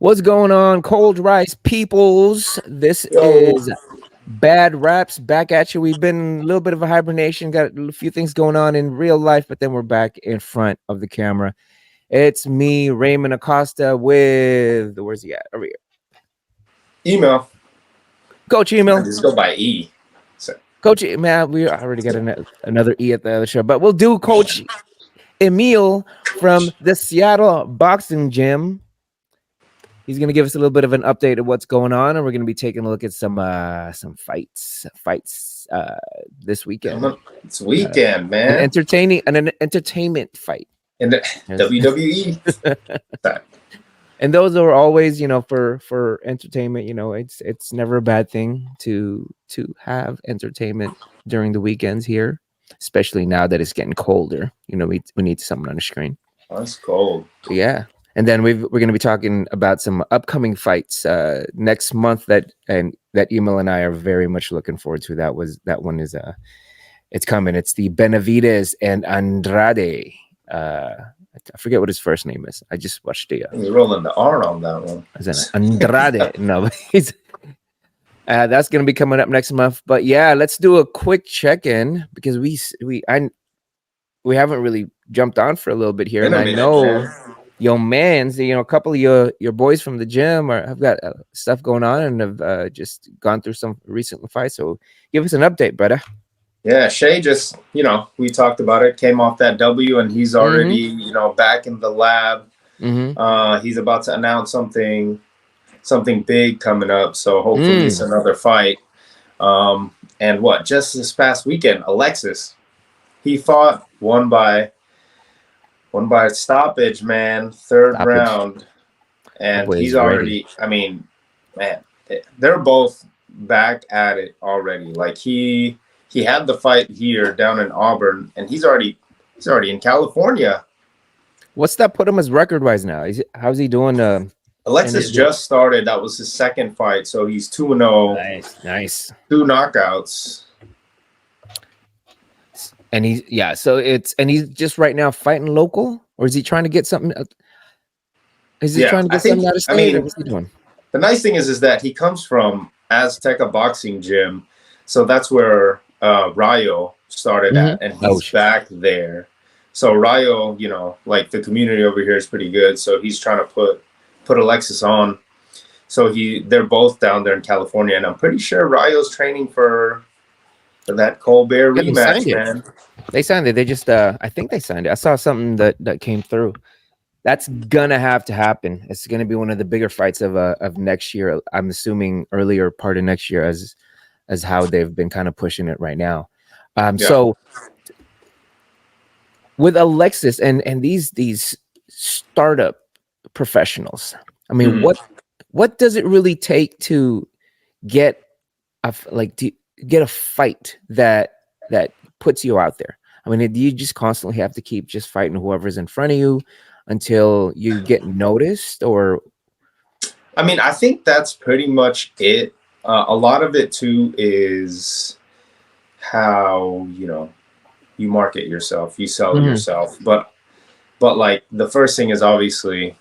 What's going on, Cold Rice peoples? This Yo, is Bad Raps back at you. We've been a little bit of a hibernation, got a few things going on in real life, but then we're back in front of the camera. It's me, Raymond Acosta, with where's he at? Over here. email. Coach I Emil. just go by E. So, Coach, man, we already got another E at the other show, but we'll do Coach Emil from the Seattle Boxing Gym. He's going to give us a little bit of an update of what's going on, and we're going to be taking a look at some fights this weekend. it's weekend, man. An entertainment fight. In the WWE. And those are always, for entertainment. It's never a bad thing to have entertainment during the weekends here, especially now that it's getting colder. We need something on the screen. Oh, it's cold. Yeah. And then we're going to be talking about some upcoming fights next month that Emil and I are very much looking forward to. That one is it's coming. It's the Benavidez and Andrade. I forget what his first name is. I just watched the. He's rolling the R on that one. Is that Andrade? No, he's. That's going to be coming up next month. But yeah, let's do a quick check-in because we haven't really jumped on for a little bit here, and I know. Your mans, a couple of your boys from the gym have got stuff going on and have just gone through some recent fights. So give us an update, brother. Yeah, Shay just, we talked about it, came off that W, and he's already, back in the lab. He's about to announce something big coming up. So hopefully it's another fight. And just this past weekend, Alexis, he fought, won by stoppage, man. Third round. And he's already, they're both back at it already. Like he had the fight here down in Auburn, and he's already in California. What's that put him as record-wise now? How's he doing? Alexis just started. That was his second fight, so he's 2-0. Nice. 2 knockouts. And he's just right now fighting local, or is he trying to get something? Is he trying to get something out of state? What's he doing? The nice thing is that he comes from Azteca Boxing Gym, so that's where Rayo started at, and he's back there. So Rayo, the community over here is pretty good, so he's trying to put Alexis on. So they're both down there in California, and I'm pretty sure Rayo's training for that Colbert rematch, man. They signed it. They just, I think they signed it. I saw something that came through. That's gonna have to happen. It's gonna be one of the bigger fights of next year. I'm assuming earlier part of next year, as how they've been kind of pushing it right now. So with Alexis and these startup professionals, what does it really take to get a fight that puts you out there? Do you just constantly have to keep just fighting whoever's in front of you until you get noticed? Or I think that's pretty much it. A lot of it too is how you market yourself, you sell yourself. But like the first thing is obviously,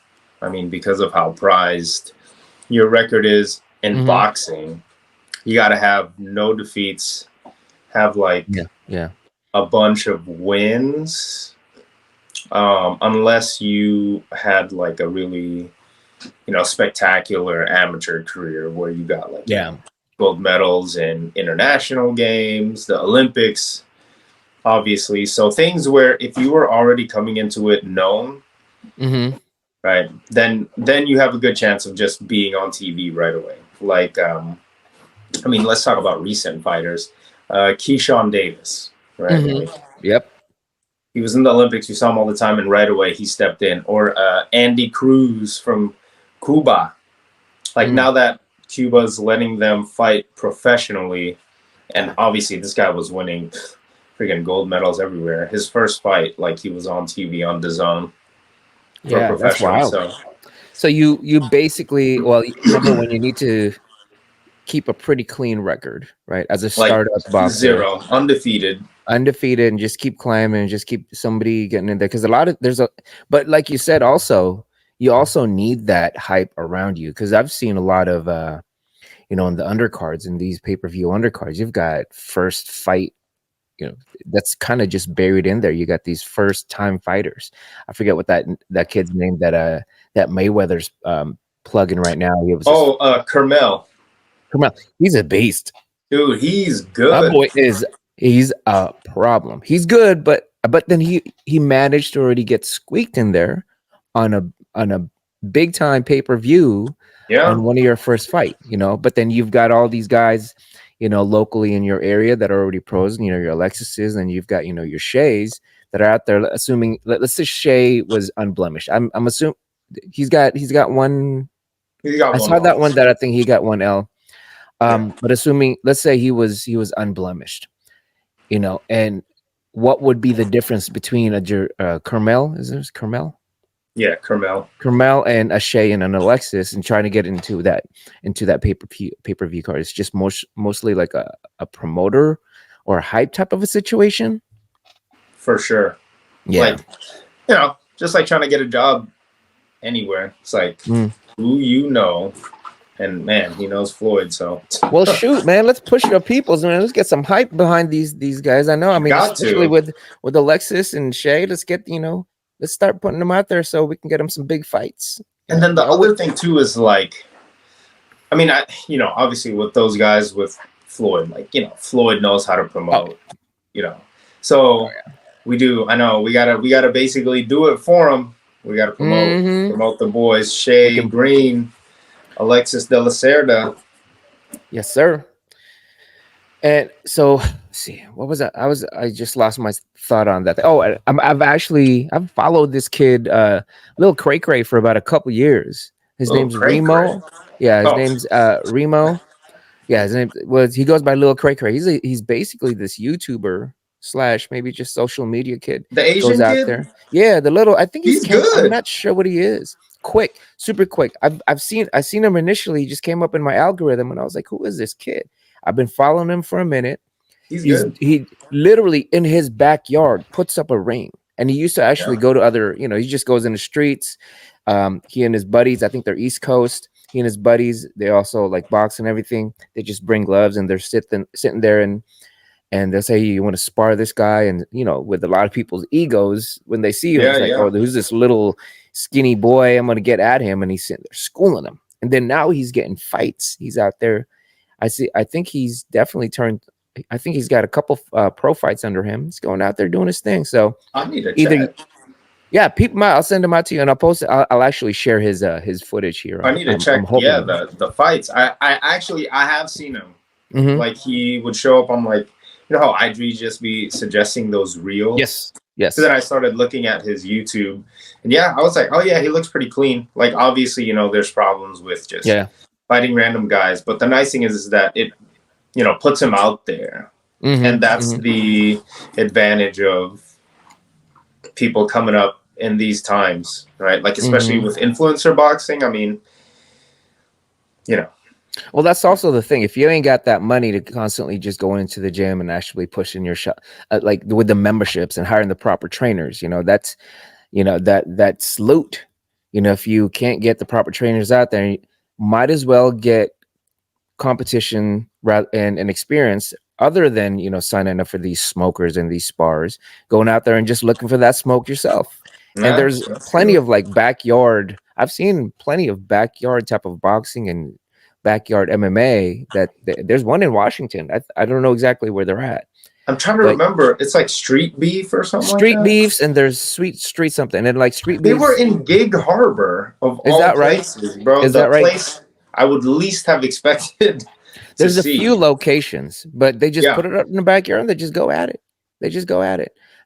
because of how prized your record is in boxing, you got to have no defeats, have a bunch of wins, unless you had a really, spectacular amateur career where you got gold medals in international games, the Olympics, obviously. So things where if you were already coming into it known, right, then you have a good chance of just being on TV right away. Let's talk about recent fighters. Keyshawn Davis, right? Yep. He was in the Olympics. You saw him all the time, and right away he stepped in. Or Andy Cruz from Cuba. Now that Cuba's letting them fight professionally, and obviously this guy was winning freaking gold medals everywhere. His first fight, he was on TV on DAZN. Yeah, that's wild. So you basically, remember when you need to keep a pretty clean record, right? As a startup boxer, 0, undefeated, and just keep climbing and just keep somebody getting in there. Because but like you said, also you also need that hype around you, because I've seen a lot of in the undercards, in these pay-per-view undercards, you've got first fight, that's kind of just buried in there. You got these first time fighters. I forget what that kid's name that Mayweather's plugging right now. He was Carmel. He's a beast, dude. He's good. My boy he's a problem. He's good, but then he managed to already get squeaked in there on a big time pay-per-view on one of your first fight, but then you've got all these guys, locally in your area that are already pros, and your Alexis's, and you've got, your Shays that are out there. Assuming, let's say Shay was unblemished. I'm assuming he's got one. I saw that one that I think he got one L. But assuming, let's say he was unblemished, and what would be the difference between a Carmel? Is this Carmel? Yeah, Carmel and a Shay and an Alexis, and trying to get into that pay-per-view card. It's just mostly like a promoter or a hype type of a situation. For sure. Yeah. Like, just like trying to get a job anywhere. It's like who and man, he knows Floyd. So well, shoot, man, let's push your peoples, man. Let's get some hype behind these guys. I know. I mean, especially with Alexis and Shay, let's get let's start putting them out there so we can get them some big fights. And then the other thing too is like, I mean, obviously with those guys, with Floyd, like, Floyd knows how to promote, so we do. I know we gotta basically do it for him. We gotta promote the boys, Shay Green, Alexis de la Cerda. Yes, sir. And so, let's see, what was that? I just lost my thought on that. Oh, I've followed this kid, Lil Cray Cray, for about a couple years. His name's Remo. Yeah, his name's Remo. Yeah, his name he goes by Lil Cray Cray. He's basically this YouTuber / maybe just social media kid. The Asian goes out kid? there. Yeah, the little. I think he's good. I'm not sure what he is. Quick, super quick. I seen him initially. He just came up in my algorithm, and I was like, "Who is this kid?" I've been following him for a minute. He literally in his backyard puts up a ring, and he used to actually go to other. He just goes in the streets. He and his buddies, I think they're East Coast. He and his buddies, they also like box and everything. They just bring gloves, and they're sitting there and they'll say, you want to spar this guy, and with a lot of people's egos, when they see him, it's like, oh, who's this little skinny boy? I'm gonna get at him, and he's sitting there schooling him. And then now he's getting fights. He's out there. I think he's definitely turned. I think he's got a couple pro fights under him. He's going out there doing his thing. So I need to check. Yeah, people. I'll send him out to you, and I'll post it. I'll actually share his footage here. I need to check. The fights. I have seen him. Like he would show up on like, how IG just be suggesting those reels. Yes. So then I started looking at his YouTube, and I was like, oh yeah, he looks pretty clean. Like obviously, there's problems with just fighting random guys, but the nice thing is that it, puts him out there, and that's the advantage of people coming up in these times, right? Like especially with influencer boxing. I mean, Well, that's also the thing. If you ain't got that money to constantly just going into the gym and actually pushing your shot, like with the memberships and hiring the proper trainers, that's loot. If you can't get the proper trainers out there, you might as well get competition and experience other than signing up for these smokers and these spars, going out there and just looking for that smoke yourself. And there's plenty of like backyard. I've seen plenty of backyard type of boxing and backyard MMA that there's one in Washington. I don't know exactly where they're at. I'm trying to remember. It's like Street Beef or something. Street Beefs, and there's street something, and like Street Beefs. They were in Gig Harbor of all places, bro. Is that right? Place I would least have expected. There's a few locations, but they just put it up in the backyard and they just go at it.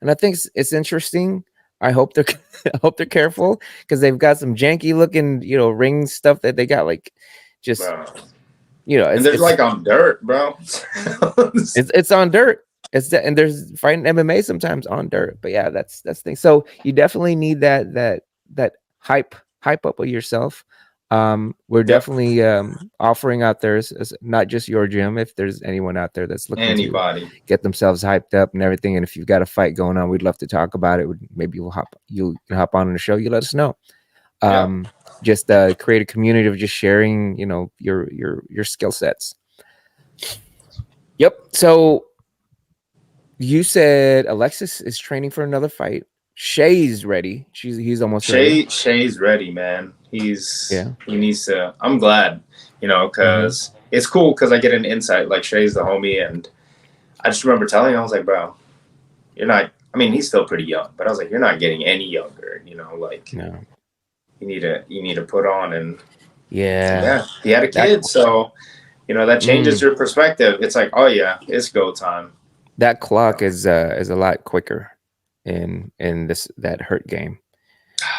And I think it's interesting. I hope they're careful, because they've got some janky looking, ring stuff that they got like just, and there's like on dirt, bro. it's on dirt. And there's fighting MMA sometimes on dirt, but yeah, that's the thing. So you definitely need that hype up of yourself. We're definitely offering out there as not just your gym. If there's anyone out there that's looking to get themselves hyped up and everything, and if you've got a fight going on, we'd love to talk about it. Maybe you'll hop on the show. You let us know. Just create a community of just sharing, you know, your skill sets. Yep. So you said Alexis is training for another fight. Shay's ready. He's almost ready. Shay's ready, man. He needs to. I'm glad, you know, Mm-hmm. because it's cool because I get an insight. Like Shay's the homie, and I just remember telling him, I was like, bro, you're not. I mean, he's still pretty young, but I was like, you're not getting any younger. You know, like No. you need to put on, and Yeah, he had a kid, so you know that changes your perspective. It's like, oh yeah, it's go time. That clock is a lot quicker in that hurt game.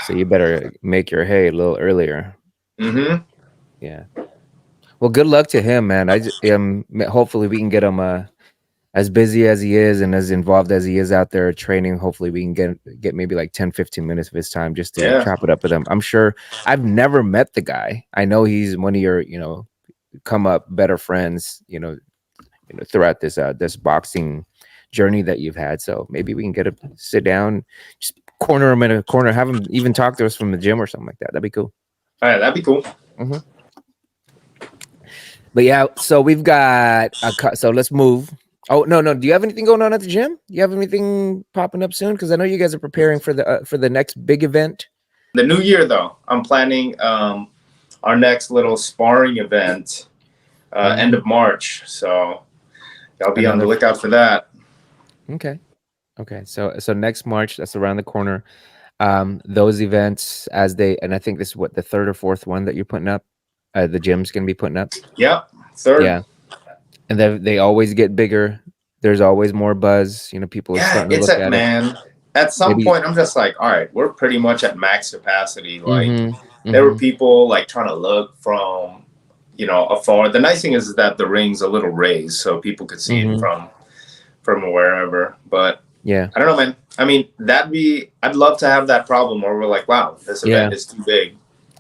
So you better make your hay a little earlier. Mm-hmm. Yeah. Well, good luck to him, man. Hopefully we can get him as busy as he is and as involved as he is out there training. Hopefully we can get maybe like 10-15 minutes of his time just to chop it up with him. I'm sure I've never met the guy. I know he's one of your, you know, come up better friends, you know, throughout this boxing journey that you've had. So maybe we can get him sit down, just corner him in a corner, have him even talk to us from the gym or something like that. That'd be cool. All right, that'd be cool. Mm-hmm. But yeah, so we've got so let's move. Oh no, do you have anything going on at the gym? Do you have anything popping up soon? Because I know you guys are preparing for the next big event. The new year, though, I'm planning our next little sparring event end of March. So I'll be on the lookout for that. Okay. So next March, that's around the corner. Those events, and I think this is what the third or fourth one that you're putting up. The gym's gonna be putting up. Yep, third. Yeah, and they always get bigger. There's always more buzz. You know, people are starting to look at it. At some point, I'm just like, all right, we're pretty much at max capacity. Like, there were people like trying to look from, you know, afar. The nice thing is that the ring's a little raised, so people could see it from wherever. But yeah, I don't know, man. I mean, I'd love to have that problem where we're like, wow, this event is too big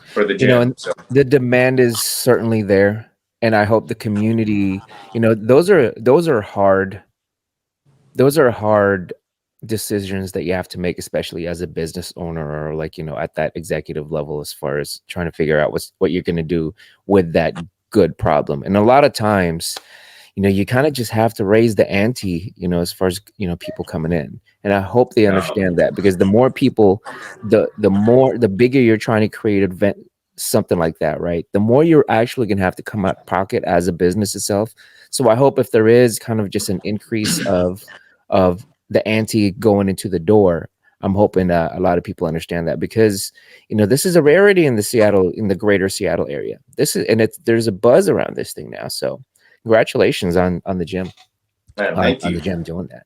for the gym. You know, and the demand is certainly there, and I hope the community, you know, those are hard decisions that you have to make, especially as a business owner or like, you know, at that executive level, as far as trying to figure out what you're going to do with that good problem. And a lot of times, you know, you kind of just have to raise the ante, you know, as far as, you know, people coming in. And I hope they understand that, because the more people, the bigger you're trying to create an event, something like that, right? The more you're actually going to have to come out of pocket as a business itself. So I hope if there is kind of just an increase of the ante going into the door, I'm hoping a lot of people understand that, because, you know, this is a rarity in the greater Seattle area. There's a buzz around this thing now. So congratulations on the gym. Thank you. On the gym doing that.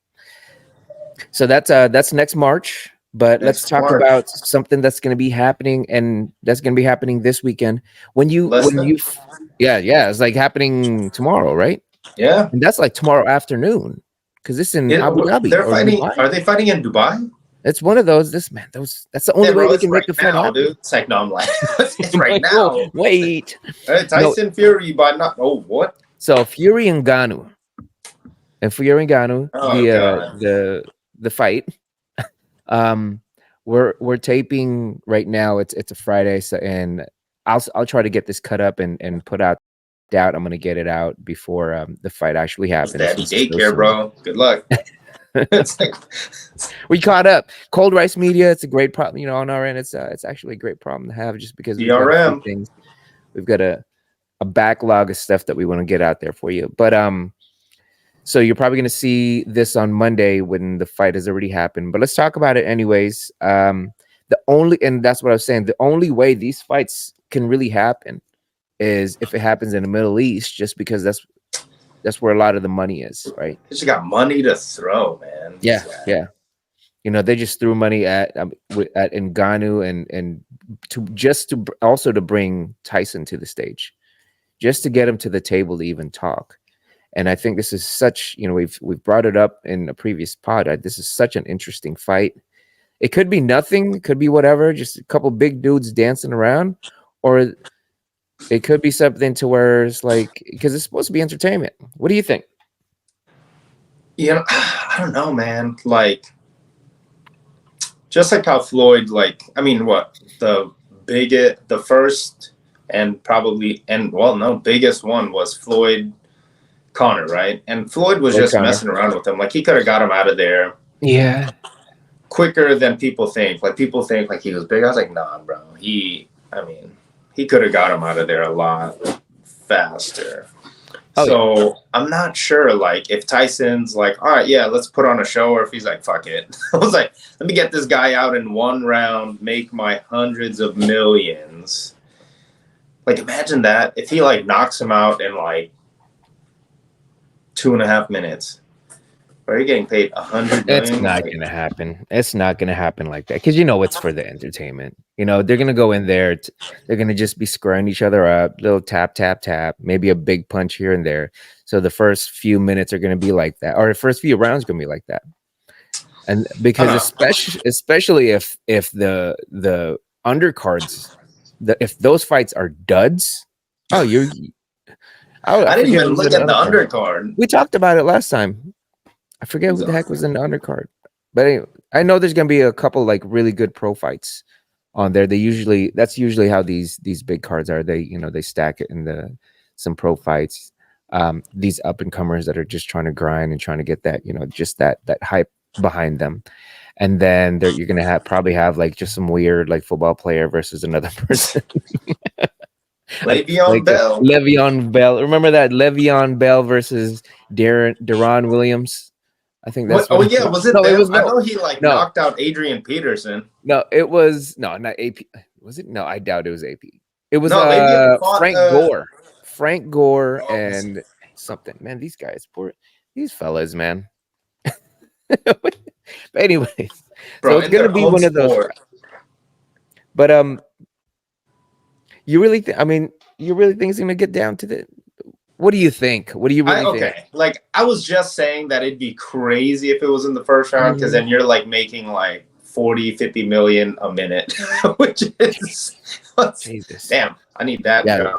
So that's next March. But let's talk about something that's going to be happening, and that's going to be happening this weekend. It's like happening tomorrow, right? Yeah, and that's like tomorrow afternoon, because it's in Abu Dhabi. They're fighting. Dubai. Are they fighting in Dubai? It's one of those. That's the only way we can make the fight happen. Dude. It's like, no, I'm like, it's right now. Wait, Tyson Fury, but not. Oh, what? So Fury and Ngannou, the fight. We're taping right now. It's a Friday, so, and I'll try to get this cut up and put out. Doubt I'm gonna get it out before the fight actually happens. Daycare, bro. Good luck. It's like, we caught up. Cold Rice Media. It's a great problem. You know, on our end, it's actually a great problem to have, just because we've got a backlog of stuff that we want to get out there for you. But so you're probably going to see this on Monday when the fight has already happened. But let's talk about it anyways. And that's what I was saying. The only way these fights can really happen is if it happens in the Middle East, just because that's where a lot of the money is, right? They just got money to throw, man. Yeah. You know, they just threw money at Ngannou and to bring Tyson to the stage, just to get him to the table to even talk. And I think this is such, you know, we've brought it up in a previous pod. This is such an interesting fight. It could be nothing, it could be whatever, just a couple big dudes dancing around, or it could be something to where it's like, because it's supposed to be entertainment. What do you think? You know, I don't know, man. Like, just like how Floyd, like, I mean, what, the the first and probably biggest one was Floyd Connor, right? And Floyd was just messing around with him. Like, he could have got him out of there. Yeah. Quicker than people think. Like, people think like he was big. I was like, nah, bro. He could have got him out of there a lot faster. So I'm not sure, like, if Tyson's like, all right, yeah, let's put on a show, or if he's like, fuck it. I was like, let me get this guy out in one round, make my hundreds of millions. Like, imagine that if he like knocks him out in like 2.5 minutes. Are you getting paid 100 million? It's not gonna happen. It's not gonna happen like that, because it's for the entertainment. They're gonna go in there. They're gonna just be squaring each other up, little tap, tap, tap, maybe a big punch here and there. So the first few minutes are gonna be like that, or the first few rounds are gonna be like that. And because especially if the undercards, if those fights are duds, I didn't even look at the undercard. We talked about it last time. I forget who the heck was in the undercard, but anyway, I know there's gonna be a couple like really good pro fights on there. That's usually how these big cards are. They stack it in some pro fights. These up and comers that are just trying to grind and trying to get that just that hype behind them, and then you're gonna probably have like just some weird like football player versus another person. Le'Veon Bell. Le'Veon Bell. Remember that Le'Veon Bell versus Deron Williams? I think that's. Was it? No, it was. I know he knocked out Adrian Peterson. No, it was not AP. Was it? No, I doubt it was AP. It was Frank Gore. Frank Gore and something. Man, these guys, these fellas, man. But anyways, so it's gonna be one of those. But you really think it's gonna get down to the? What do you think? What do you really think? Like, I was just saying that it'd be crazy if it was in the first round, because then you're like making like 40-50 million a minute, which is Jesus. Damn. I need that. Yeah,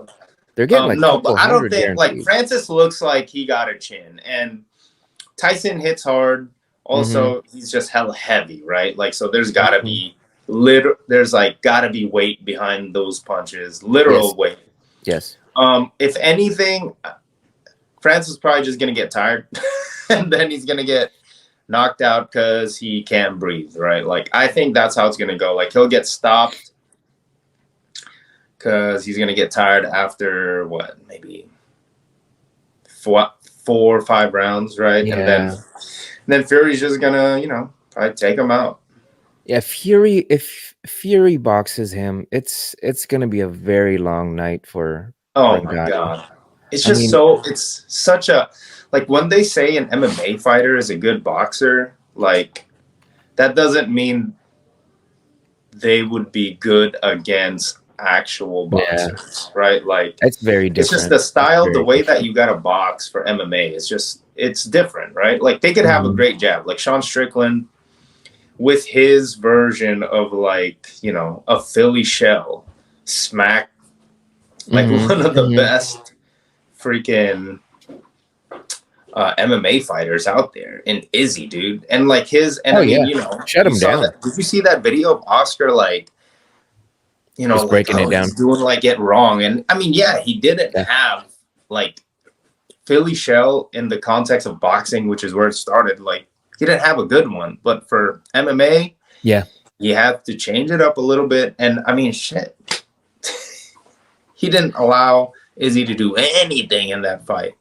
they're getting but I don't think like Francis looks like he got a chin, and Tyson hits hard. Also, he's just hella heavy, right? Like, so there's gotta be gotta be weight behind those punches, literal weight. Yes. If anything, Francis is probably just gonna get tired, and then he's gonna get knocked out because he can't breathe, right? Like, I think that's how it's gonna go. Like, he'll get stopped because he's gonna get tired after maybe 4 or 5 rounds, right? Yeah. And then Fury's just gonna, probably take him out. Yeah, if Fury boxes him, it's gonna be a very long night for. Oh my God. It's just it's such a, like, when they say an MMA fighter is a good boxer, like, that doesn't mean they would be good against actual boxers, right? Like, it's very different. It's just the style, the way that you got to box for MMA is it's different, right? Like, they could have a great jab, like Sean Strickland with his version of like, a Philly shell smack. Like, one of the best freaking MMA fighters out there, and Izzy, dude. And like shut him down. Did you see that video of Oscar, like, just breaking it down, doing like it wrong? And I mean, yeah, he didn't have like Philly shell in the context of boxing, which is where it started. Like, he didn't have a good one, but for MMA, you have to change it up a little bit. And I mean, shit. He didn't allow Izzy to do anything in that fight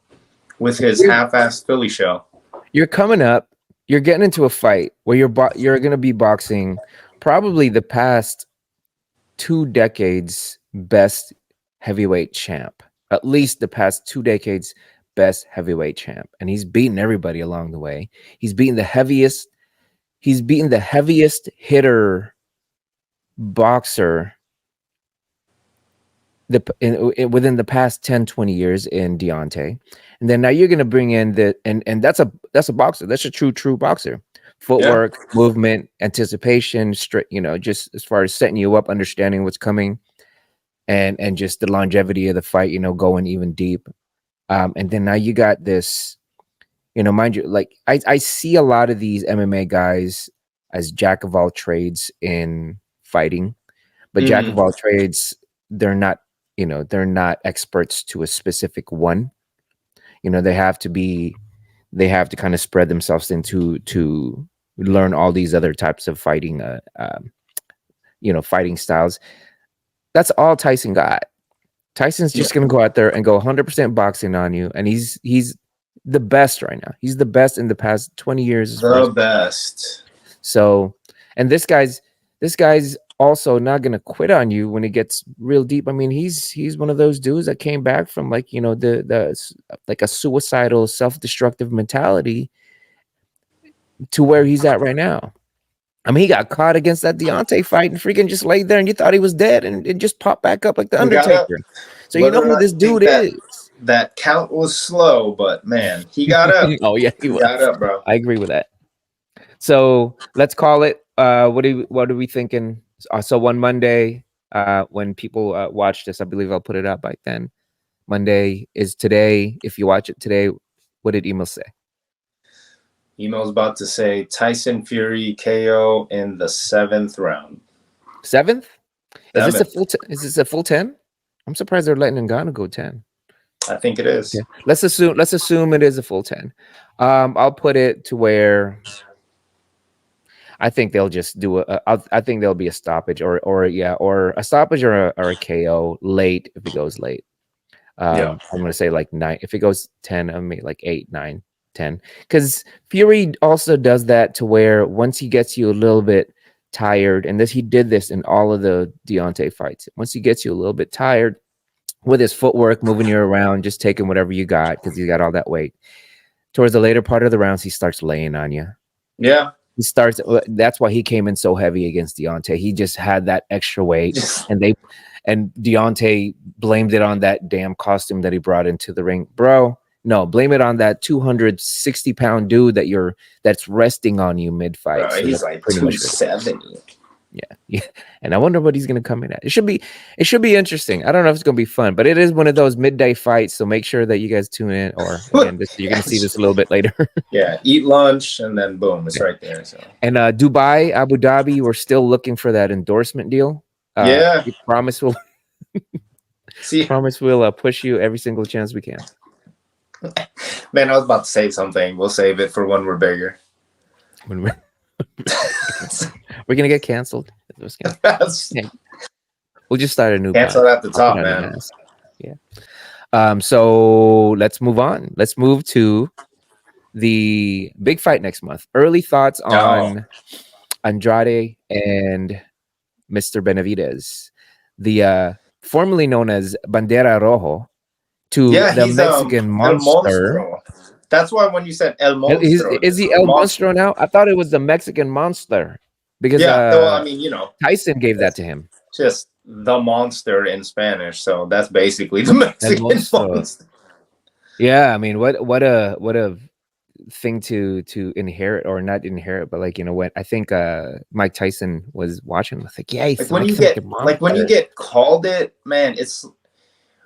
with his half-assed Philly shell. You're coming up. You're getting into a fight where you're going to be boxing probably the past 2 decades best heavyweight champ. At least the past 2 decades best heavyweight champ, and he's beaten everybody along the way. He's beaten the heaviest hitter boxer within the past 10-20 years in Deontay. And then now you're going to bring in and that's a boxer. That's a true boxer. Footwork, movement, anticipation, just as far as setting you up, understanding what's coming, and just the longevity of the fight, going even deep. And then now you got this, mind you, like, I see a lot of these MMA guys as jack of all trades in fighting, but jack of all trades, they're not, they're not experts to a specific one. They have to kind of spread themselves into to learn all these other types of fighting, fighting styles. That's all Tyson got. Tyson's just going to go out there and go 100% boxing on you. And he's the best right now. He's the best in the past 20 years. The best. So, and this guy's also not going to quit on you when it gets real deep. I mean, he's one of those dudes that came back from like, the like a suicidal, self-destructive mentality to where he's at right now. I mean, he got caught against that Deontay fight and freaking just laid there and you thought he was dead and it just popped back up like the Undertaker. So you know who this dude is. That count was slow, but man, he got up. Oh yeah, he got up, bro. I agree with that. So let's call it. What are we thinking? So one Monday, when people watch this, I believe I'll put it up by then. Monday is today. If you watch it today, what did Email say? Email's about to say Tyson Fury KO in the 7th round. 7th? Is this a full? Is this a full 10? I'm surprised they're letting Ngannou go 10. I think it is. Okay. Let's assume it is a full 10. I'll put it to where I think they'll just do I think there'll be a stoppage or a stoppage or a KO late if it goes late. I'm gonna say like 9. If it goes 10, I mean like 8, 9, 10. Because Fury also does that to where once he gets you a little bit tired, and he did this in all of the Deontay fights. Once he gets you a little bit tired with his footwork, moving you around, just taking whatever you got because you got all that weight. Towards the later part of the rounds, he starts laying on you. Yeah. He starts. That's why he came in so heavy against Deontay. He just had that extra weight, and Deontay blamed it on that damn costume that he brought into the ring, bro. No, blame it on that 260-pound dude that's resting on you mid-fight. So he's like 270. Yeah, and I wonder what he's gonna come in at. It should be interesting. I don't know if it's gonna be fun, but it is one of those midday fights. So make sure that you guys tune in, or again, you're gonna see this a little bit later. Yeah, eat lunch and then boom, it's right there. So and Dubai, Abu Dhabi, we're still looking for that endorsement deal. We promise we'll push you every single chance we can. Man, I was about to say something. We'll save it for when we're bigger. When we're gonna get canceled. We'll just start a new cancel at the top, man. Yeah. So let's move on. Let's move to the big fight next month. Early thoughts on Andrade and Mr. Benavidez, the formerly known as Bandera Rojo, to the Mexican monster. That's why when you said El Monstro, is he El Monstro now? I thought it was the Mexican monster because I mean, Tyson gave that to him. Just the monster in Spanish, so that's basically the Mexican monster. Yeah, I mean, what a thing to inherit, or not inherit, but like when I think Mike Tyson was watching, I was like, yeah, he's when you get called it, man, it's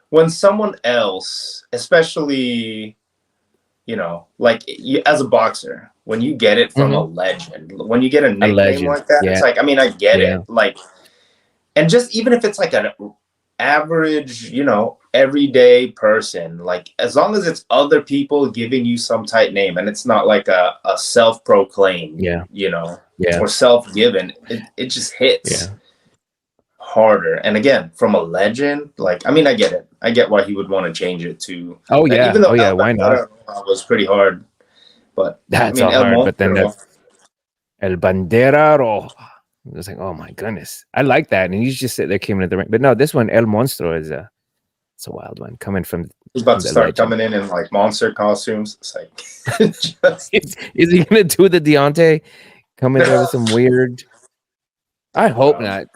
when someone else, especially. As a boxer, when you get it from a legend, when you get a nickname like that, it's like, I mean, I get it. Like, and just even if it's like an average, everyday person, like as long as it's other people giving you some tight name and it's not like a self-proclaimed, or self-given, it just hits harder. And again, from a legend, like, I mean, I get it. I get why he would want to change it to. Even though why not? Was pretty hard, but that's hard. But then that's El Bandera Roja. It was like, oh my goodness, I like that. And you just sit there, came into the ring. But no, this one El Monstro it's a wild one coming from. He's about to start coming in like monster costumes. It's like, is he gonna do the Deontay? Come in there with some weird. I hope not.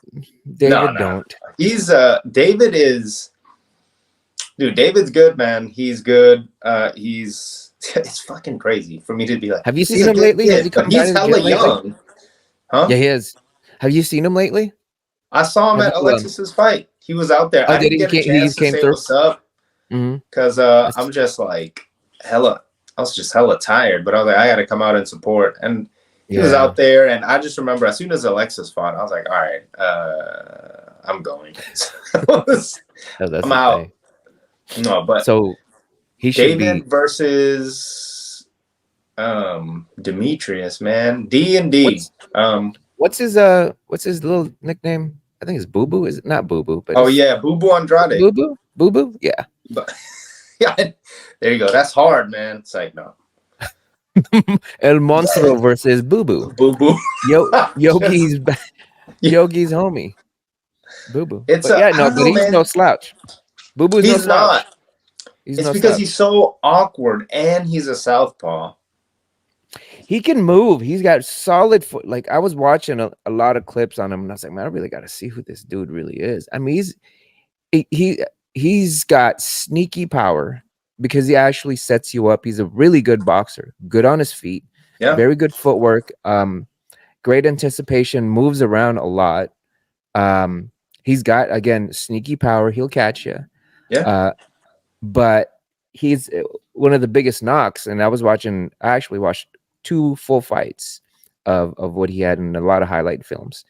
David, don't. He's David is. Dude, David's good, man. He's good. It's fucking crazy for me to be like. Have you seen him lately? He's hella young. Huh? Yeah, he is. Have you seen him lately? I saw him at Alexis's fight. He was out there. I didn't get a chance to say what's up because I'm just like I was just hella tired, but I was like, I got to come out and support. And he was out there, and I just remember as soon as Alexis fought, I was like, all right, I'm going. Oh, that's I'm the out. thing. No, but So he should David be. versus Demetrius, man. D&D. What's his little nickname? I think it's Boo Boo. Is it not Boo Boo? But Oh it's yeah, Boo Boo Andrade. Boo Boo. Boo Boo. Yeah. But yeah, there you go. That's hard, man. It's like no. El Monstro versus Boo Boo. Boo Boo. Yogi's Yogi's homie. Boo Boo. It's But yeah, I don't but know, he's man. no slouch. Boo Boo's no He's slouch. not. He's It's no because slouch. he's so awkward and he's a southpaw. He can move. He's got solid foot. Like I was watching a lot of clips on him, and I was like, man, I really got to see who this dude really is. I mean, he's got sneaky power because he actually sets you up. He's a really good boxer, good on his feet, very good footwork, great anticipation, moves around a lot. He's got, again, sneaky power. He'll catch you. Yeah. But he's one of the biggest knocks. And I actually watched 2 full fights of what he had in a lot of highlight films.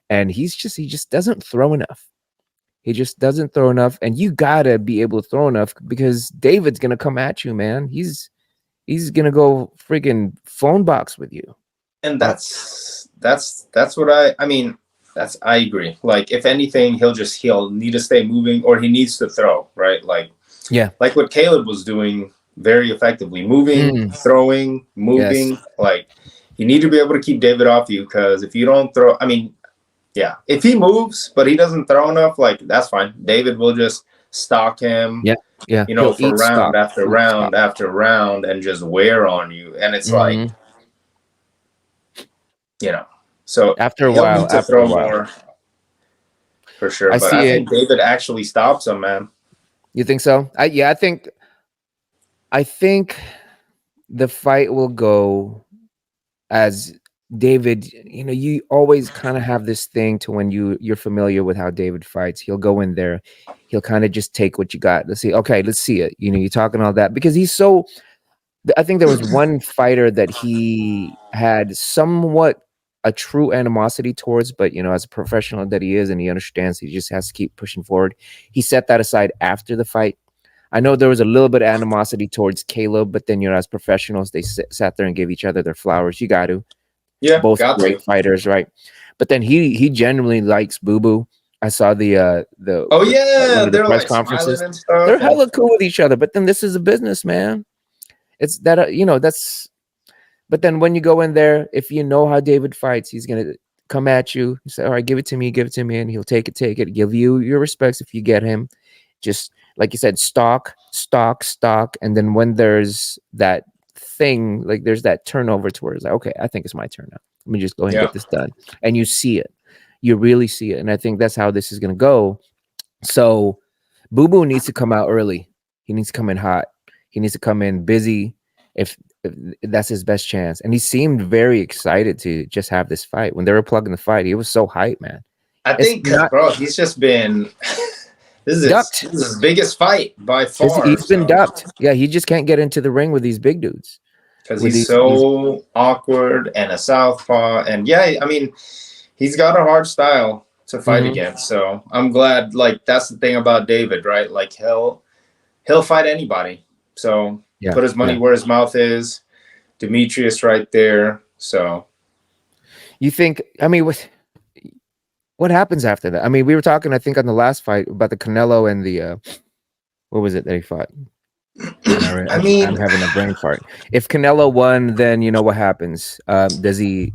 And he just doesn't throw enough. He just doesn't throw enough. And you gotta be able to throw enough because David's gonna come at you, man. He's gonna go freaking phone box with you. And that's what I mean, I agree. Like if anything, he'll need to stay moving or he needs to throw, right? Like like what Caleb was doing very effectively, moving, throwing, moving. Yes. Like you need to be able to keep David off you because if you don't throw, I mean, yeah, if he moves but he doesn't throw enough, like that's fine. David will just stalk him. Yeah. You know, He'll for round after round after round and just wear on you. And it's like, you know, so after a he'll while, need to throw more for sure. But I think David actually stops him, man. You think so? I think the fight will go as David. You know, you always kind of have this thing to when you're familiar with how David fights. He'll go in there, he'll kind of just take what you got. Let's see. Okay, let's see it. You know, you're talking all that because he's so. I think there was one fighter that he had somewhat a true animosity towards, but you know, as a professional that he is and he understands, he just has to keep pushing forward. He set that aside after the fight. I know there was a little bit of animosity towards Caleb, but then, you know, as professionals, they sat there and gave each other their flowers. You got to. Yeah, both great fighters, right? But then he genuinely likes Boo Boo. I saw the they're press like conferences. And stuff. They're hella cool with each other. But then this is a business, man. It's that you know that's. But then when you go in there, if you know how David fights, he's gonna come at you. You say, "All right, give it to me," and he'll take it, give you your respects if you get him. Just like you said, stock, and then when there's that thing, like there's that turnover to where it's like, okay, I think it's my turn now. Let me just go ahead and get this done. And you see it, you really see it, and I think that's how this is gonna go. So, Boo Boo needs to come out early. He needs to come in hot. He needs to come in busy. If that's his best chance. And he seemed very excited to just have this fight. When they were plugging the fight, he was so hyped, man. I think, bro, he's just been this is his biggest fight by far. He's been ducked. Yeah, he just can't get into the ring with these big dudes. Because he's so awkward and a southpaw. And yeah, I mean, he's got a hard style to fight against. So I'm glad, like, that's the thing about David, right? Like he'll fight anybody. So put his money where his mouth is. Demetrius right there. So you think, I mean, what happens after that? I mean, we were talking, I think, on the last fight about the Canelo and the what was it that he fought? I mean, I'm having a brain fart. If Canelo won, then you know what happens. Does he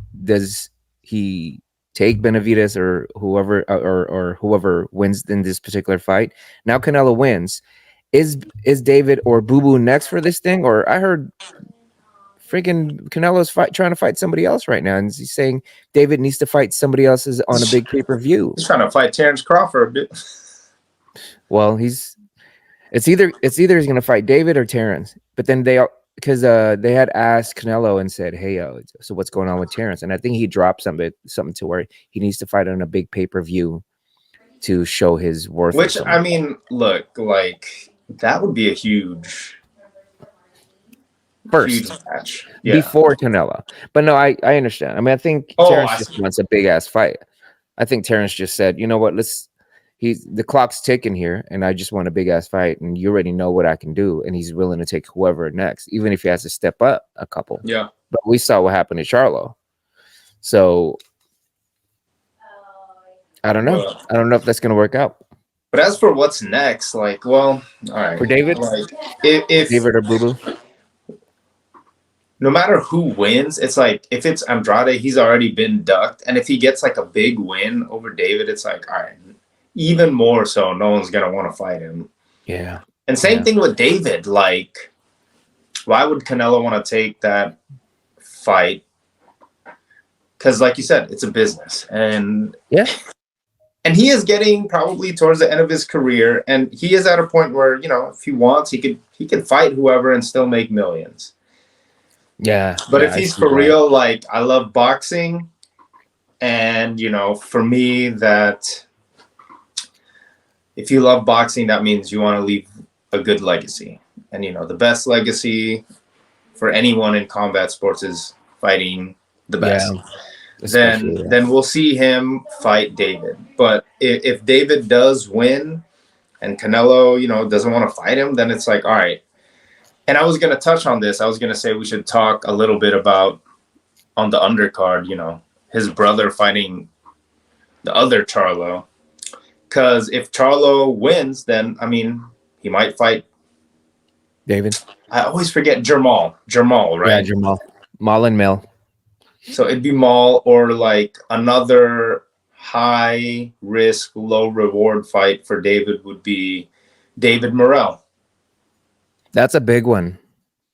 take Benavidez or whoever or whoever wins in this particular fight? Now Canelo wins. Is David or Boo Boo next for this thing? Or I heard freaking Canelo's trying to fight somebody else right now, and he's saying David needs to fight somebody else's on a big pay-per-view. He's trying to fight Terrence Crawford. Well, it's either he's going to fight David or Terrence. But then they had asked Canelo and said, "Hey, so what's going on with Terrence?" And I think he dropped something to where he needs to fight on a big pay-per-view to show his worth. Which I mean, look, like that would be a huge match before Canelo. But no, I understand. I mean, I think Terrence just wants a big ass fight. I think Terrence just said, you know what, let's the clock's ticking here, and I just want a big ass fight, and you already know what I can do, and he's willing to take whoever next, even if he has to step up a couple. Yeah. But we saw what happened to Charlo, so I don't know. Well, I don't know if that's gonna work out but as for what's next, like, well, all right. for David. Like, if David or Boo Boo. No matter who wins, it's like if it's Andrade, he's already been ducked, and if he gets like a big win over David, it's like, all right, even more so, no one's gonna want to fight him. Yeah. And same thing with David. Like, why would Canelo want to take that fight? Because, like you said, it's a business, and he is getting probably towards the end of his career, and he is at a point where, you know, if he wants, he could fight whoever and still make millions. Yeah. But if he's for real, like, I love boxing, and, you know, for me, that if you love boxing, that means you want to leave a good legacy. And, you know, the best legacy for anyone in combat sports is fighting the best. Yeah. Then we'll see him fight David. But if David does win and Canelo, you know, doesn't want to fight him, then it's like, all right. And I was going to touch on this. I was going to say we should talk a little bit about, on the undercard, you know, his brother fighting the other Charlo. Because if Charlo wins, then, I mean, he might fight David. I always forget Jamal, right? Yeah, Jamal. Mal and Mel. So it'd be Mal, or like another high risk, low reward fight for David would be David Morrell. That's a big one.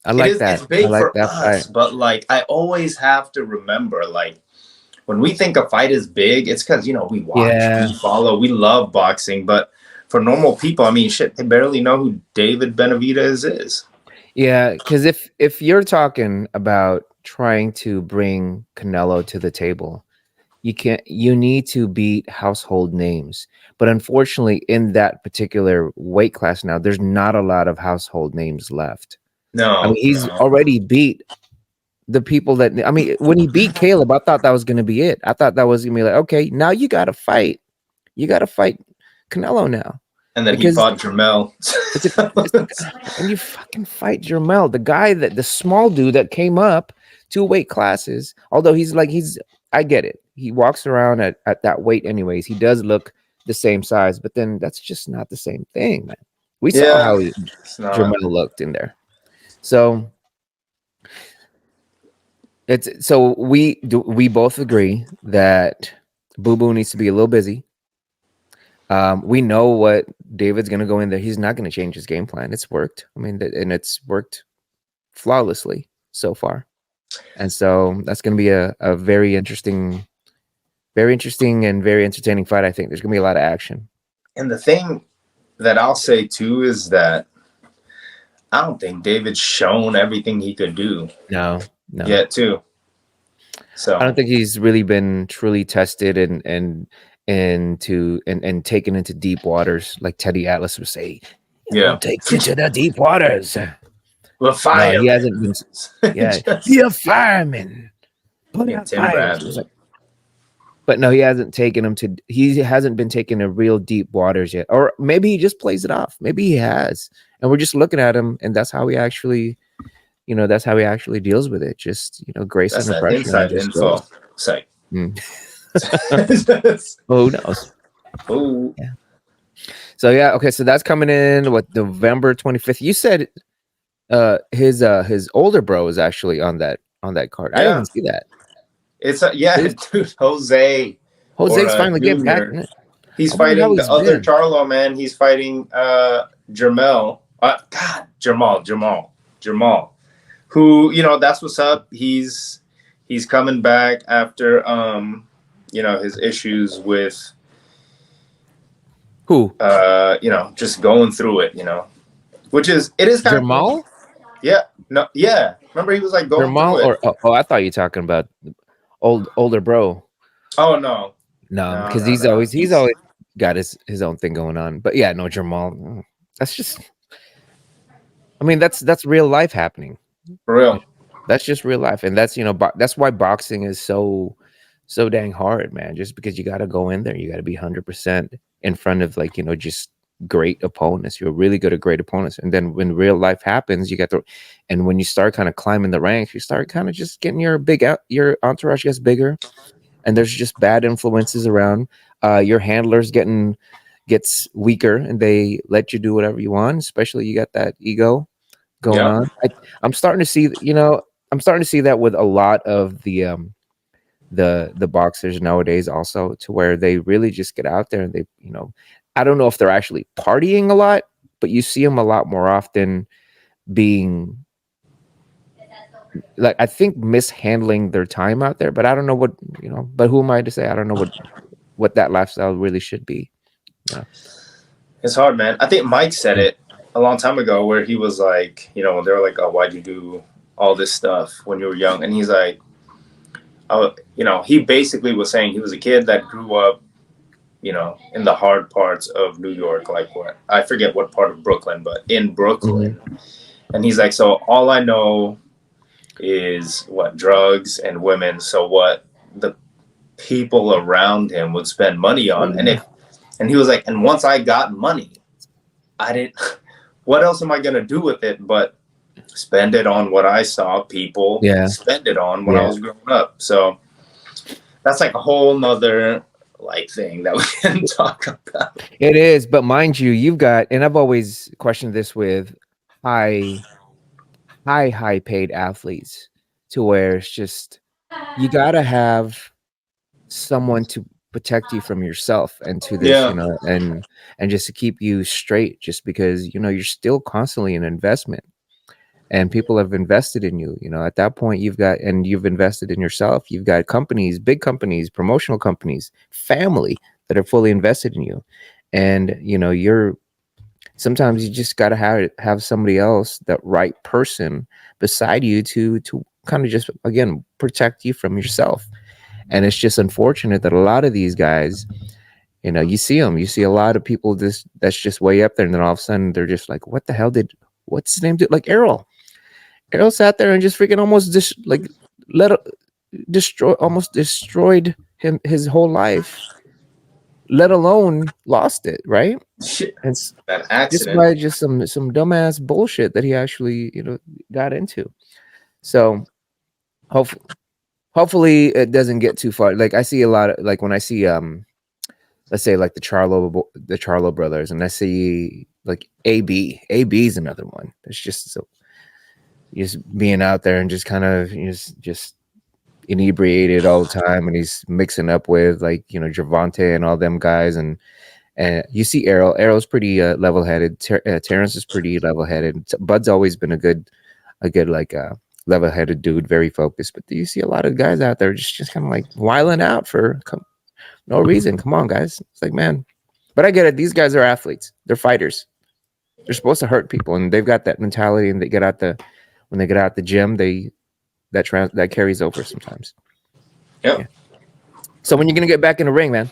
I like that. It's big I like for that us, fight. but like I always have to remember, like, when we think a fight is big, it's because, you know, we watch, we follow, we love boxing. But for normal people, I mean, shit, they barely know who David Benavidez is. Yeah, because if you're talking about trying to bring Canelo to the table, you need to beat household names. But unfortunately, in that particular weight class now, there's not a lot of household names left. No, I mean, he's already beat the people that, I mean, when he beat Caleb, I thought that was going to be it. I thought that was going to be like, okay, now you got to fight. You got to fight Canelo now. And then he fought Jermell. And you fucking fight Jermell, the guy the small dude that came up 2 weight classes. Although I get it. He walks around at that weight anyways. He does look the same size, but then that's just not the same thing, man. We saw how Jermell looked in there. So we both agree that Boo Boo needs to be a little busy. We know what David's going to go in there. He's not going to change his game plan. It's worked. I mean, and it's worked flawlessly so far. And so that's going to be a very interesting and very entertaining fight. I think there's going to be a lot of action. And the thing that I'll say too is that I don't think David's shown everything he could do. No. Yet too. So I don't think he's really been truly tested and taken into deep waters, like Teddy Atlas would say. Yeah, take you to the deep waters. We'll fire. No, he hasn't been. Yeah, be a fireman. Put out fire. But no, he hasn't taken him to. He hasn't been taken to real deep waters yet, or maybe he just plays it off. Maybe he has, and we're just looking at him, and that's how he actually, that's how he actually deals with it. Just grace under pressure. Inside info. Say. Who knows? Oh, yeah. So yeah, okay. So that's coming in November 25th. You said his older bro is actually on that card. Yeah. I didn't see that. It's dude, Jose's finally getting back. He's fighting the other Charlo, man. He's fighting Jermell. Jamal. Who, that's what's up. He's coming back after his issues with who? Just going through it, which is Jamal? Yeah. No, yeah. Remember he was like going Jamal through it. I thought you were talking about older bro. Oh no. No, because he's always got his own thing going on. But yeah, no, Jamal. That's just that's real life happening. For real. That's just real life. And that's that's why boxing is so dang hard, man. Just because you gotta go in there, you gotta be 100%. in front of like, just great opponents. You're really good at great opponents. And then when real life happens, and when you start kind of climbing the ranks, you start kind of just getting your entourage gets bigger, and there's just bad influences around. Your handlers gets weaker, and they let you do whatever you want, especially you got that ego going Yeah. on. I'm starting to see, I'm starting to see that with a lot of the boxers nowadays also, to where they really just get out there and they, I don't know if they're actually partying a lot, but you see them a lot more often being like, I think, mishandling their time out there. But I don't know what, but who am I to say? I don't know what that lifestyle really should be. It's hard, man. I think Mike said it a long time ago, where he was like, they were like, oh, why'd you do all this stuff when you were young? And he's like, oh, he basically was saying he was a kid that grew up, in the hard parts of New York, like I forget what part of Brooklyn, but in Brooklyn. Mm-hmm. And he's like, so all I know is what drugs and women. So what the people around him would spend money on. Mm-hmm. And he was like, and once I got money, what else am I going to do with it but spend it on what I saw people spend it on when I was growing up. So that's like a whole nother like thing that we can talk about. It is, but mind you, you've got, and I've always questioned this with high paid athletes, to where it's just, you got to have someone to protect you from yourself and to this, and just to keep you straight, just because, you're still constantly an investment. And people have invested in you, at that point you've invested in yourself. You've got companies, big companies, promotional companies, family that are fully invested in you. And, sometimes you just got to have somebody else, that right person beside you to kind of just, again, protect you from yourself. And it's just unfortunate that a lot of these guys, you see a lot of people that's just way up there. And then all of a sudden they're just like, what the hell what's his name do? Like Errol sat there and just freaking almost destroyed him, his whole life, let alone lost it, right? And that accident, just by just some dumbass bullshit that he actually got into. So hopefully it doesn't get too far. Like I see a lot of, like when I see let's say like the Charlo brothers, and I see like AB's another one that's just so just being out there and just kind of just inebriated all the time, and he's mixing up with like Gervonta and all them guys, and you see Errol's pretty level-headed. Terrence is pretty level-headed. Bud's always been a good like level-headed dude, very focused. But you see a lot of guys out there just kind of like wiling out for no reason. Come on, guys. It's like, man. But I get it. These guys are athletes. They're fighters. They're supposed to hurt people, and they've got that mentality. And when they get out the gym, that carries over sometimes. Yep. Yeah. So when you're gonna get back in the ring, man?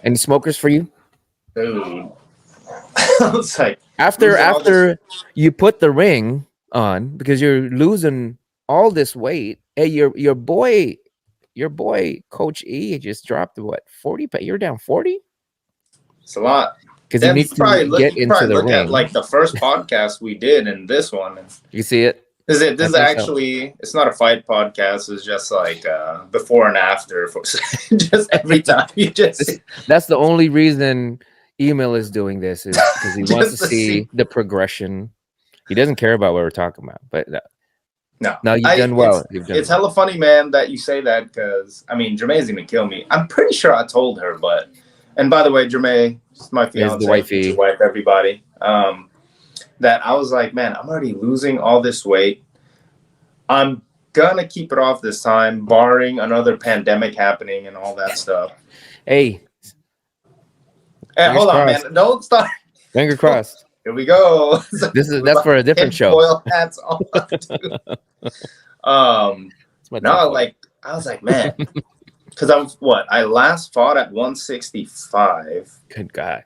Any smokers for you? Dude. It's like after you put the ring on, because you're losing all this weight. Hey, your boy Coach E just dropped what, 40? You're down 40. It's a lot. Because you need to get into the ring. At like the first podcast we did and this one. You see it? This is actually, it's not a fight podcast. It's just like before and after for just every time you just. That's the only reason Emil is doing this, is because he wants to see the progression. He doesn't care about what we're talking about, but no, you've done well. It's hella funny, man, that you say that, because I mean, Jermaine's gonna kill me. I'm pretty sure I told her, but, and by the way, Jermaine, my fiance, the wife, everybody. That I was like, man, I'm already losing all this weight. I'm gonna keep it off this time, barring another pandemic happening and all that stuff. Hey, hold on, man! Don't start. Finger crossed. Here we go. That's for a different show. Oil hats on. No, like I was like, man, because I last fought at 165. Good God.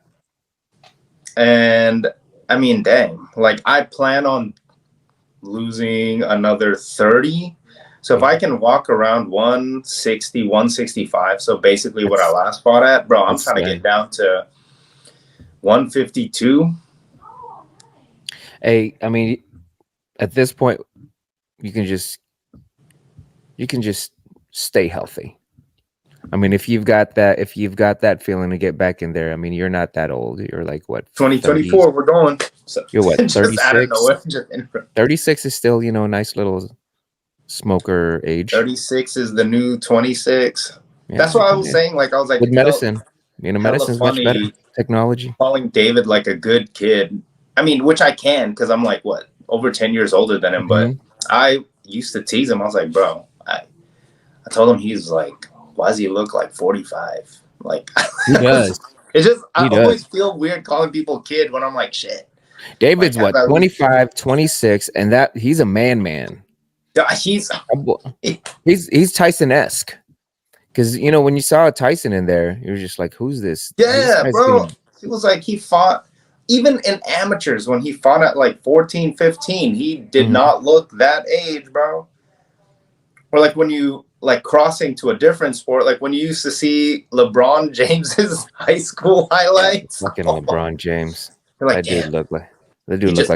And I mean, dang, like I plan on losing another 30 So if I can walk around 160, 165, so basically what I last fought at, bro, I'm trying to get down to 152. Hey, I mean, at this point, you can just stay healthy. I mean, if you've got that feeling to get back in there, I mean, you're not that old. You're like what? 2024, we're going. So you're what? 36. 36 is still, a nice little smoker age. 36 is the new 26. Yeah, that's what I was saying. Like, I was like, with medicine, medicine's much better. Technology. Calling David like a good kid. I mean, which I can, because I'm like, what, over 10 years older than him. But I used to tease him. I was like, bro, I told him he's like, why does he look like 45? Like, he does. It's just, I always feel weird calling people kid when I'm like, shit. David's like, what, 25, 26, and that he's a man. He's Tyson-esque. Because, when you saw Tyson in there, you were just like, who's this? Yeah, bro. It was like he fought, even in amateurs, when he fought at like 14, 15, he did not look that age, bro. Or like when you, like crossing to a different sport, like when you used to see LeBron James's high school highlights. Fucking LeBron James. Like, that dude looked like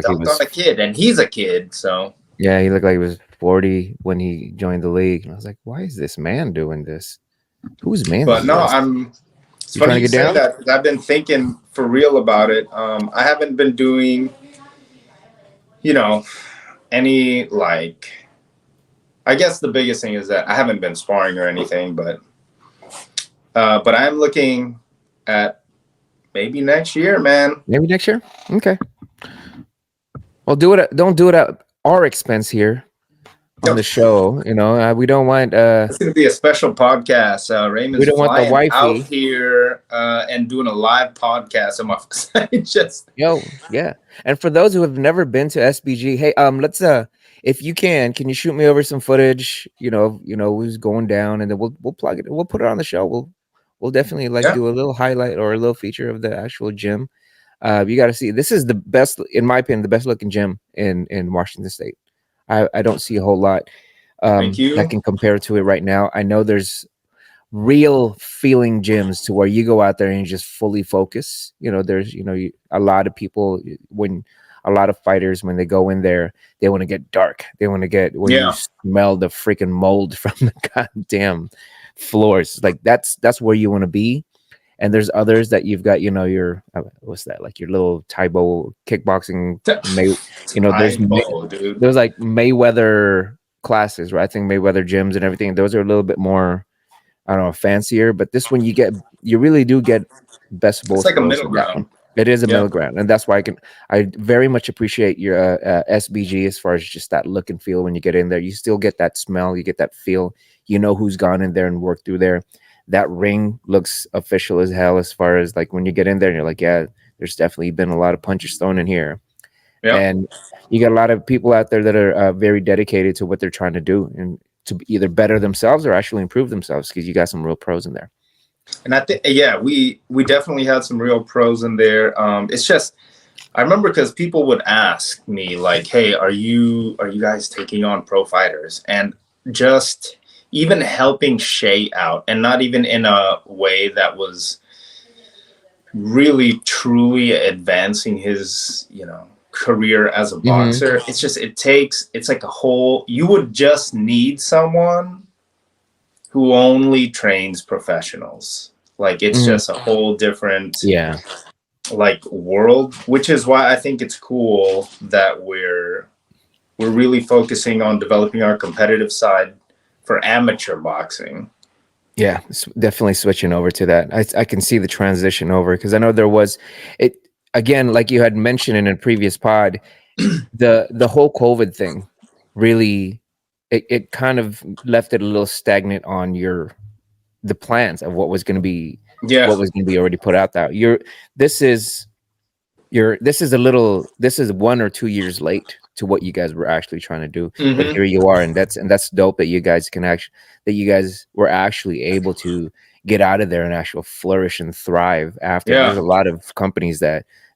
he was a kid, and he's a kid, so. Yeah, he looked like he was 40 when he joined the league. And I was like, why is this man doing this? Whose man? But no, it's funny you say that, because I've been thinking for real about it. I haven't been doing, any like. I guess the biggest thing is that I haven't been sparring or anything, but I am looking at maybe next year, man. Maybe next year. Okay. Well, don't do it at our expense here on the show. We don't want. It's going to be a special podcast. Raymond's we don't want the wifey out here and doing a live podcast on my just. Yeah. And for those who have never been to SBG, hey, let's if you can you shoot me over some footage? Who's going down, and then we'll plug it. We'll put it on the show. We'll definitely do a little highlight or a little feature of the actual gym. You got to see. This is the best, in my opinion, the best looking gym in Washington State. I don't see a whole lot that can compare to it right now. I know there's real feeling gyms to where you go out there and you just fully focus. There's a lot of people a lot of fighters, when they go in there, they want to get dark. They want to get you smell the freaking mold from the goddamn floors. Like that's where you want to be. And there's others that you've got, your what's that, like your little Taibo kickboxing, there's like Mayweather classes, right? I think Mayweather gyms and everything. Those are a little bit more, I don't know, fancier. But this one you really do get best of both. It's like a middle ground. It is a middle ground, and that's why I very much appreciate your SBG as far as just that look and feel when you get in there. You still get that smell, you get that feel. Who's gone in there and worked through there. That ring looks official as hell as far as like when you get in there and you're like, yeah, there's definitely been a lot of punches thrown in here. Yep. And you got a lot of people out there that are very dedicated to what they're trying to do and to either better themselves or actually improve themselves, because you got some real pros in there. And I think, we definitely had some real pros in there. It's just, I remember because people would ask me like, hey, are you guys taking on pro fighters? And just even helping Shay out, and not even in a way that was really truly advancing his, career as a boxer. It's just, it's like you would just need someone who only trains professionals. Like it's just a whole different world, which is why I think it's cool that we're really focusing on developing our competitive side for amateur boxing. Yeah, it's definitely switching over to that. I can see the transition over, because I know there was it again, like you had mentioned in a previous pod, the whole COVID thing really it kind of left it a little stagnant on the plans of what was going to be already put out there. This is 1 or 2 years late to what you guys were actually trying to do. But here you are, and that's dope that you guys were actually able to get out of there and actually flourish and thrive after. There's a lot of companies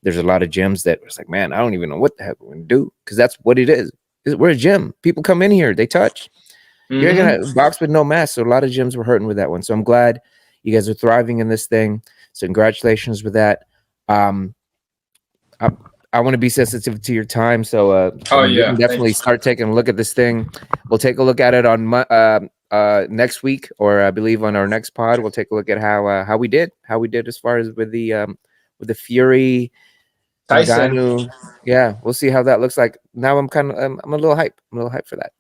there's a lot of gyms that was like, man, I don't even know what the heck we're gonna do, because that's what it is. We're a gym. People come in here, they touch. You're gonna box with no mask. So a lot of gyms were hurting with that one. So I'm glad you guys are thriving in this thing. So congratulations with that. I want to be sensitive to your time, so Oh we can yeah, definitely start taking a look at this thing. We'll take a look at it on next week, or I believe on our next pod. We'll take a look at how we did as far as with the Fury, Tyson. Ngannou. Yeah, we'll see how that looks like. Now I'm a little hype. I'm a little hype for that.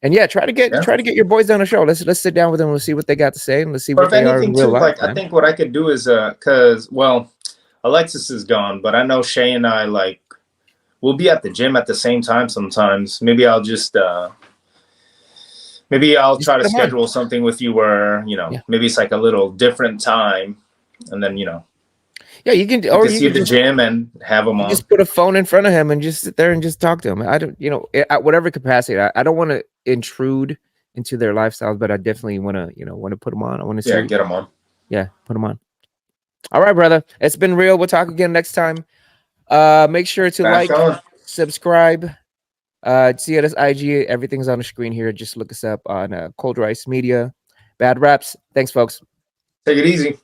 And yeah, try to get your boys on the show. Let's sit down with them. We'll see what they got to say, and let's see Or what if they are in anything real too, life. like I think what I could do is because Alexis is gone, but I know Shay and I like we'll be at the gym at the same time sometimes. Maybe I'll just maybe I'll try to schedule something with you where, maybe it's like a little different time, and then, yeah, you can, or you see the gym and have them on. Just put a phone in front of him and just sit there and just talk to him. I don't, at whatever capacity. I don't want to intrude into their lifestyles, but I definitely want to put them on. I want to see. Get them on. Yeah, put them on. All right, brother. It's been real. We'll talk again next time. Make sure to subscribe. See us IG. Everything's on the screen here. Just look us up on Cold Rice Media. Bad Raps. Thanks, folks. Take it easy.